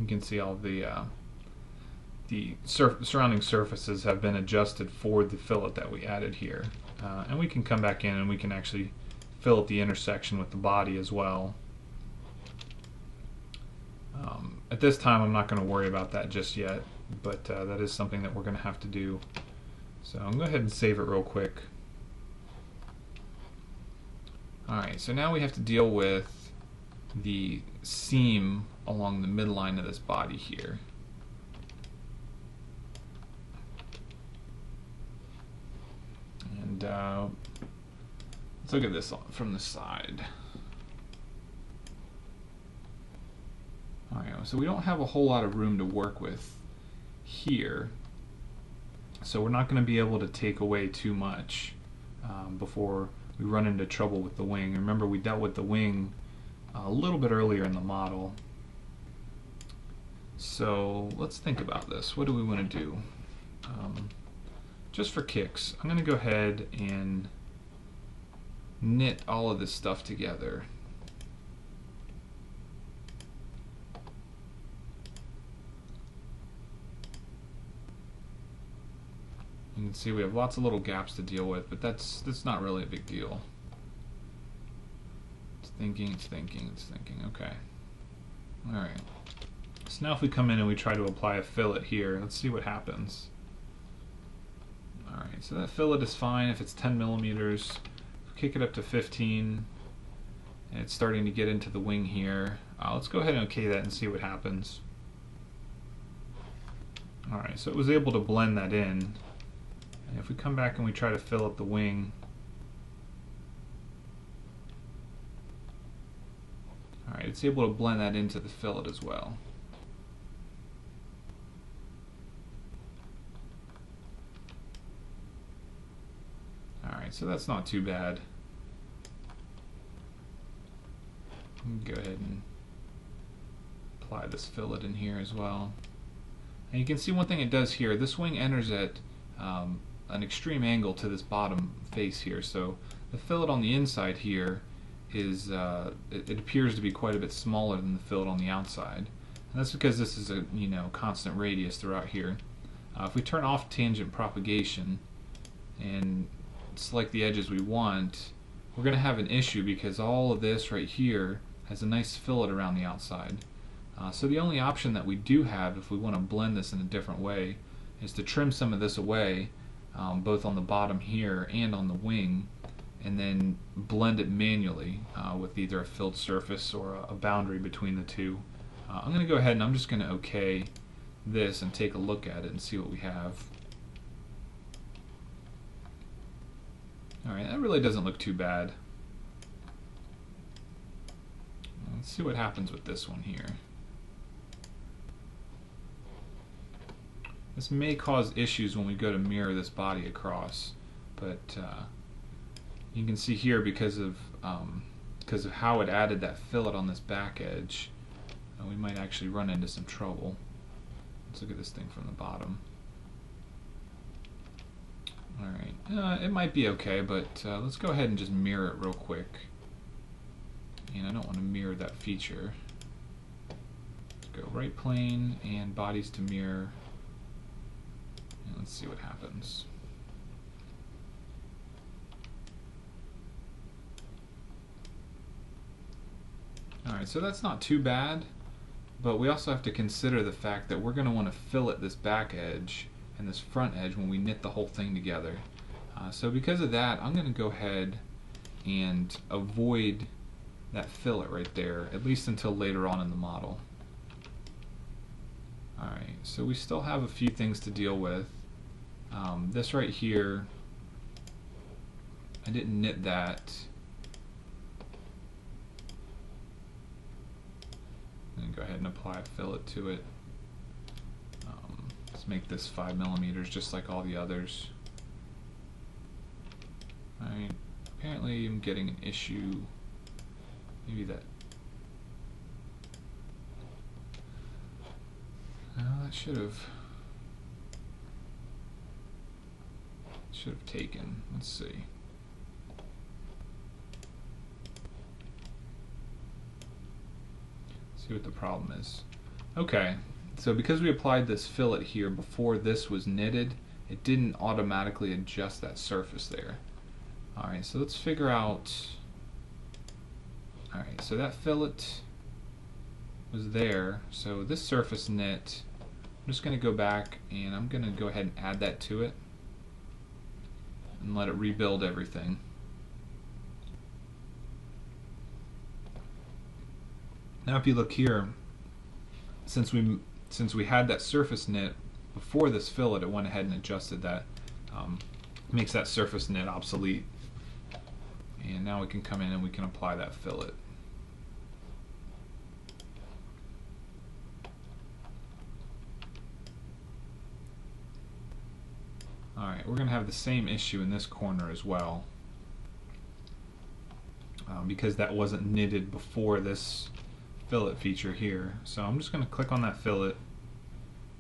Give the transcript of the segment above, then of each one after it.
You can see all the surrounding surfaces have been adjusted for the fillet that we added here. And we can come back in and we can actually fillet the intersection with the body as well. At this time I'm not going to worry about that just yet, but that is something that we're going to have to do. So I'm going to go ahead and save it real quick. Alright, so now we have to deal with the seam along the midline of this body here. And let's look at this from the side. Alright, so we don't have a whole lot of room to work with here, so we're not going to be able to take away too much before we run into trouble with the wing. Remember, we dealt with the wing a little bit earlier in the model. So let's think about this. What do we want to do? Just for kicks, I'm going to go ahead and knit all of this stuff together. You can see we have lots of little gaps to deal with, but that's not really a big deal. It's thinking, it's thinking, it's thinking. Okay. Alright. So now if we come in and we try to apply a fillet here, let's see what happens. Alright, so that fillet is fine if it's 10 millimeters. Kick it up to 15, and it's starting to get into the wing here. Let's go ahead and okay that and see what happens. Alright, so it was able to blend that in. And if we come back and we try to fill up the wing, alright, it's able to blend that into the fillet as well. Alright, so that's not too bad. Go ahead and apply this fillet in here as well. And you can see one thing it does here, this wing enters at an extreme angle to this bottom face here, so the fillet on the inside here is it appears to be quite a bit smaller than the fillet on the outside, and that's because this is a constant radius throughout here. If we turn off tangent propagation and select the edges we want, we're going to have an issue because all of this right here has a nice fillet around the outside. So the only option that we do have if we want to blend this in a different way is to trim some of this away, both on the bottom here and on the wing, and then blend it manually with either a filled surface or a boundary between the two. I'm going to go ahead and I'm just going to okay this and take a look at it and see what we have. Alright, that really doesn't look too bad. Let's see what happens with this one here. This may cause issues when we go to mirror this body across, but you can see here because of how it added that fillet on this back edge, we might actually run into some trouble. Let's look at this thing from the bottom. Alright, it might be okay, but let's go ahead and just mirror it real quick. And I don't want to mirror that feature. Let's go right plane and bodies to mirror. And let's see what happens. Alright, so that's not too bad, but we also have to consider the fact that we're going to want to fillet this back edge and this front edge when we knit the whole thing together. So because of that, I'm going to go ahead and avoid that fillet right there, at least until later on in the model. Alright, so we still have a few things to deal with. This right here, I didn't knit that. I'm going to go ahead and apply a fillet to it. Let's make this 5 millimeters just like all the others. Alright, apparently I'm getting an issue. Maybe that. No, that should have taken. Let's see. See what the problem is. Okay, so because we applied this fillet here before this was knitted, it didn't automatically adjust that surface there. Alright, so let's figure out... Alright, so that fillet was there, so this surface knit, I'm just going to go back and I'm going to go ahead and add that to it and let it rebuild everything. Now if you look here, since we had that surface knit before this fillet, it went ahead and adjusted that, makes that surface knit obsolete. And now we can come in and we can apply that fillet. Alright, we're going to have the same issue in this corner as well, because that wasn't knitted before this fillet feature here. So I'm just going to click on that fillet.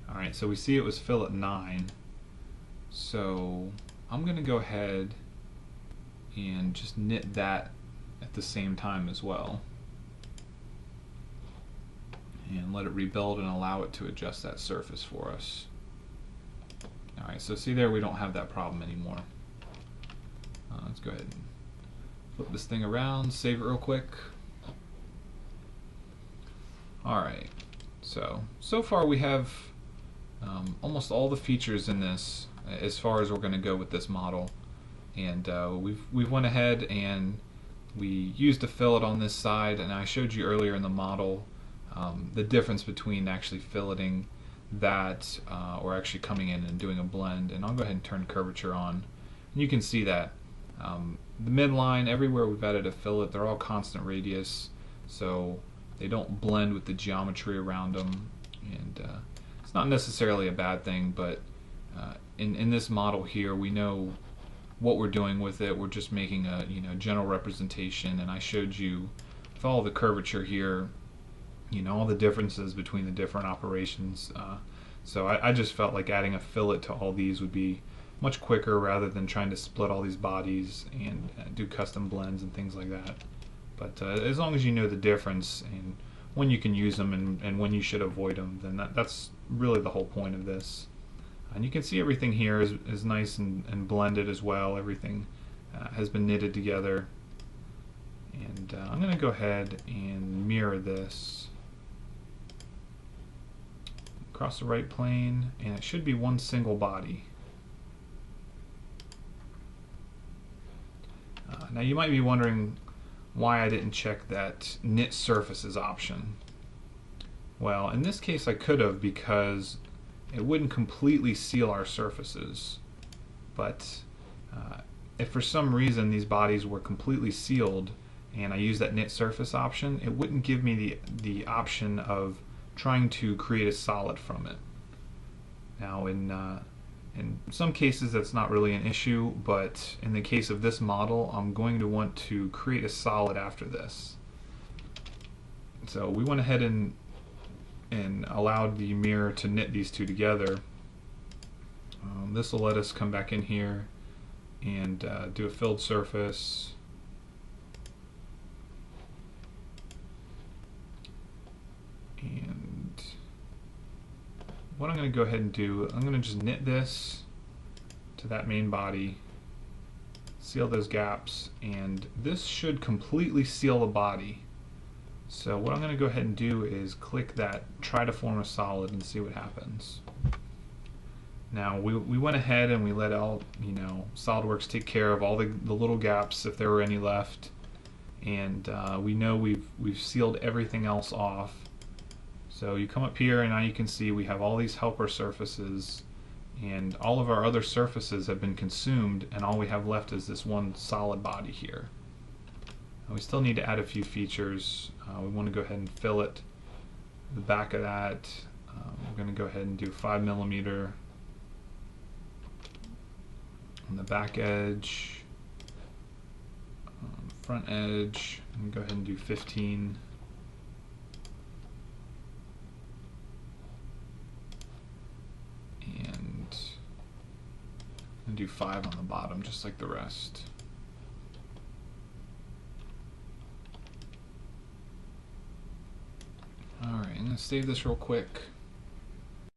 Alright, so we see it was fillet 9. So I'm going to go ahead and just knit that at the same time as well. And let it rebuild and allow it to adjust that surface for us. Alright, so see there, we don't have that problem anymore. Let's go ahead and flip this thing around, save it real quick. Alright, so far we have almost all the features in this as far as we're going to go with this model. And we've went ahead and we used a fillet on this side, and I showed you earlier in the model the difference between actually filleting that or actually coming in and doing a blend. And I'll go ahead and turn curvature on, and you can see that the midline, everywhere we've added a fillet, they're all constant radius, so they don't blend with the geometry around them. And it's not necessarily a bad thing, but in this model here, we know what we're doing with it. We're just making a general representation, and I showed you with all the curvature here, all the differences between the different operations. So I just felt like adding a fillet to all these would be much quicker rather than trying to split all these bodies and do custom blends and things like that. But as long as you know the difference and when you can use them and when you should avoid them, then that's really the whole point of this. And you can see everything here is nice and blended as well. Everything has been knitted together. And I'm going to go ahead and mirror this across the right plane, and it should be one single body. Now you might be wondering why I didn't check that knit surfaces option. Well, in this case I could have, because it wouldn't completely seal our surfaces. But if for some reason these bodies were completely sealed and I used that knit surface option, it wouldn't give me the option of trying to create a solid from it. Now in some cases that's not really an issue, but in the case of this model, I'm going to want to create a solid after this. So we went ahead and allowed the mirror to knit these two together. This will let us come back in here and do a filled surface. And what I'm going to go ahead and do, I'm going to just knit this to that main body, seal those gaps, and this should completely seal the body. So what I'm going to go ahead and do is click that, try to form a solid, and see what happens. Now we went ahead and we let all, SolidWorks take care of all the little gaps if there were any left, and we know we've sealed everything else off. So you come up here and now you can see we have all these helper surfaces, and all of our other surfaces have been consumed, and all we have left is this one solid body here. We still need to add a few features. We want to go ahead and fillet the back of that. We're going to go ahead and do 5mm on the back edge, front edge, and go ahead and do 15. And do 5 on the bottom, just like the rest. Alright, and Let's save this real quick.